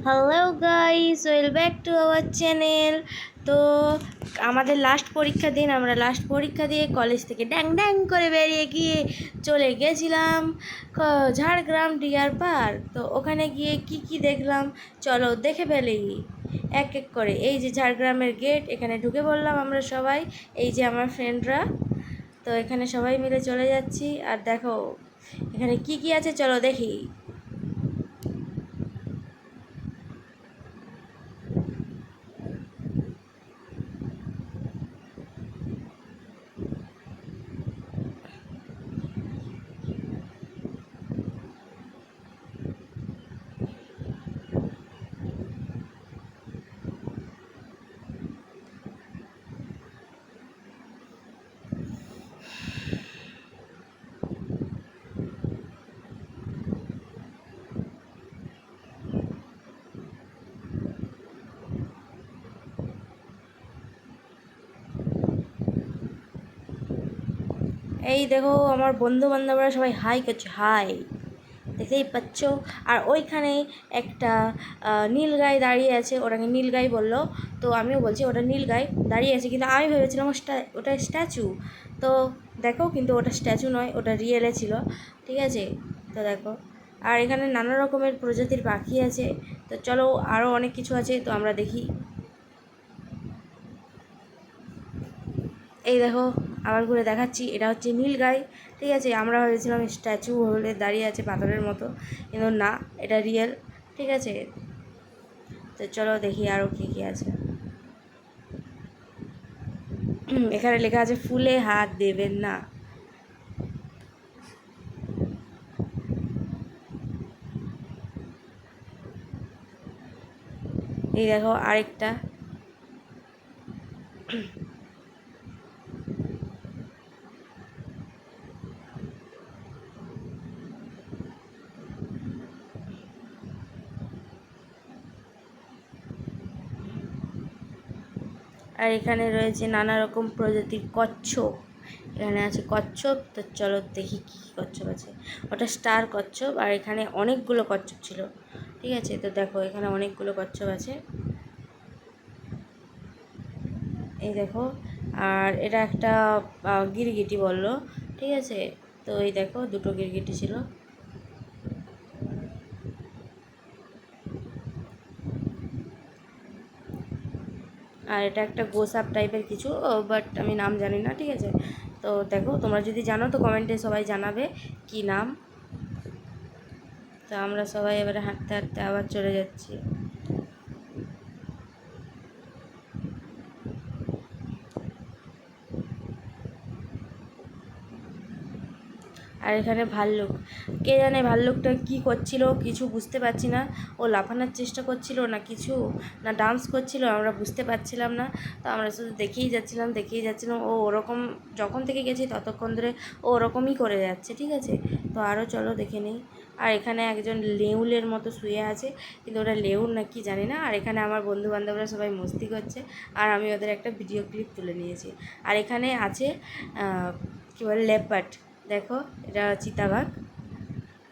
Hello guys, back to our channel. তো আমাদের last পরীক্ষার দিন, আমরা লাস্ট পরীক্ষা দিয়ে কলেজ থেকে ড্যাং ড্যাং করে বেরিয়ে গিয়ে চলে গেছিলাম ঝাড়গ্রাম ডিয়ার পার্ক। তো ওখানে গিয়ে কি কি দেখলাম চলো দেখে ফেলি এক এক করে। এই যে ঝাড়গ্রামের গেট, এখানে ঢুকে পড়লাম আমরা সবাই। এই যে আমার ফ্রেন্ডরা, তো এখানে সবাই মিলে চলে যাচ্ছি। আর দেখো এখানে কি কি আছে চলো দেখি। এই দেখো আমার বন্ধু বান্ধবরা সবাই হাই করছে, হাই, দেখতেই পাচ্ছ। আর ওইখানে একটা নীলগাই দাঁড়িয়ে আছে, ওটাকে নীলগাই বললো। তো আমিও বলছি ওটা নীলগাই দাঁড়িয়ে আছে, কিন্তু আমি ভেবেছিলাম ওটা স্ট্যাচু। তো দেখো কিন্তু ওটা স্ট্যাচু নয়, ওটা রিয়েলে ছিল, ঠিক আছে। তো দেখো, আর এখানে নানা রকমের প্রজাতির পাখি আছে। তো চলো আরও অনেক কিছু আছে, তো আমরা দেখি। এই দেখো আবার ঘুরে দেখাচ্ছি, এটা হচ্ছে নীলগাই, ঠিক আছে। আমরা ভেবেছিলাম স্ট্যাচু হলে দাঁড়িয়ে আছে পাথরের মতো, কিন্তু না, এটা রিয়েল, ঠিক আছে। তো চলো দেখি আরও কী কী আছে। এখানে লেখা আছে ফুলে হাত দেবেন না। এই দেখো আরেকটা, আর এখানে রয়েছে নানা রকম প্রজাতির কচ্ছপ। এখানে আছে কচ্ছপ, তো চলো দেখি কী কী কচ্ছপ আছে। ওটা স্টার কচ্ছপ, আর এখানে অনেকগুলো কচ্ছপ ছিল, ঠিক আছে। তো দেখো এখানে অনেকগুলো কচ্ছপ আছে, এই দেখো। আর এটা একটা গিরগিটি বললো, ঠিক আছে। তো এই দেখো দুটো গিরগিটি ছিল। আর এটা একটা গোসাপ টাইপের কিছু, বাট আমি নাম জানি না, ঠিক আছে। তো দেখো তোমরা যদি জানো তো কমেন্টে সবাই জানাবে কি নাম। তো আমরা সবাই এবারে হাঁটতে হাঁটতে আবার চলে যাচ্ছি। আর এখানে ভাল্লুক, কে জানে ভাল্লুকটা কী করছিল, কিছু বুঝতে পারছি না। ও লাফানোর চেষ্টা করছিল না কিছু, না ডান্স করছিল, আমরা বুঝতে পারছিলাম না। তো আমরা শুধু দেখেই যাচ্ছিলাম। ও ওরকম যখন থেকে গেছি ততক্ষণ ধরে ও ওরকমই করে যাচ্ছে, ঠিক আছে। তো আরও চলো দেখে নিই। আর এখানে একজন লেউলের মতো শুয়ে আছে, কিন্তু ওটা লেউল না কি জানি না। আর এখানে আমার বন্ধু বান্ধবরা সবাই মস্তি করছে, আর আমি ওদের একটা ভিডিও ক্লিপ তুলে নিয়েছি। আর এখানে আছে কী বলে লেপার্ড, দেখো এটা চিতাবাঘ।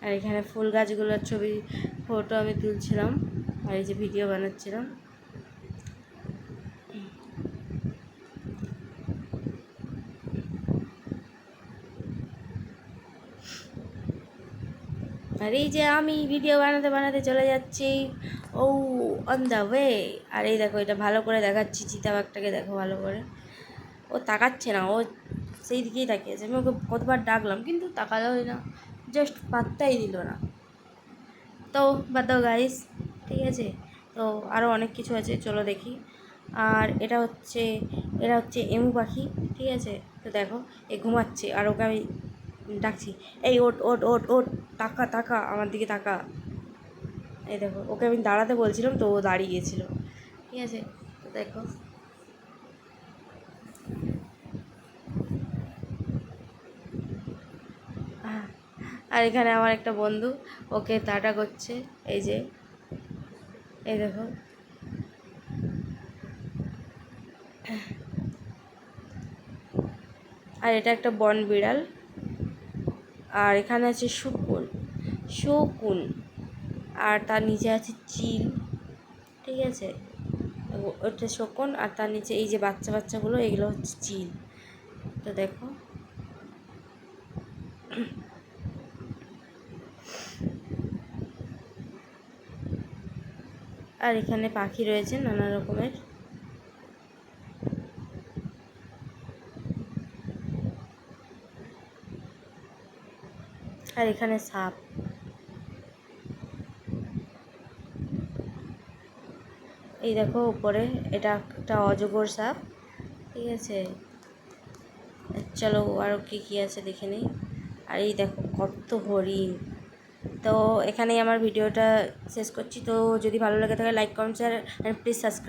আর এখানে ফুল গাছগুলোর ছবি ফটো আমি তুলছিলাম, আর এই যে ভিডিও বানাচ্ছিলাম। আর এই যে আমি ভিডিও বানাতে বানাতে চলে যাচ্ছি, ও অন দ্য ওয়ে। আর এই দেখো এটা ভালো করে দেখাচ্ছি, চিতাবাঘটাকে দেখো ভালো করে। ও তাকাচ্ছে না, ও সেই দিকেই তাকিয়েছে। আমি ওকে কতবার ডাকলাম কিন্তু তাকালোই না, জাস্ট পাত্তাই দিল না। তো বাদ দাও গাইস, ঠিক আছে। তো আরও অনেক কিছু আছে, চলো দেখি। আর এটা হচ্ছে এমু পাখি, ঠিক আছে। তো দেখো এ ঘুমাচ্ছে, আর ওকে আমি ডাকছি, এই ওট ওট ওট ওট, তাকা তাকা, আমার দিকে তাকা। এই দেখো ওকে আমি দাঁড়াতে বলছিলাম, তো ও দাঁড়িয়ে গেছিলো, ঠিক আছে। তো দেখো, আর এখানে আমার একটা বন্ধু ওকে টাটা করছে, এই যে, এই দেখো। আর এটা একটা বন বিড়াল। আর এখানে আছে শকুন, আর তার নিচে আছে চিল, ঠিক আছে, ওটা শকুন, আর তার নিচে এই যে বাচ্চা বাচ্চাগুলো এগুলো হচ্ছে চিল। তো দেখো আর এখানে পাখি রয়েছে নানা রকমের। আর এখানে সাপ, এই দেখো উপরে, এটা একটা অজগর সাপ। ঠিক আছে, চলো আরও কী কী আছে দেখে নিই। আর এই দেখো কত হরিণ। তো এখানেই আমার ভিডিওটা শেষ করছি। তো যদি ভালো লাগে থাকে like comment share and please subscribe.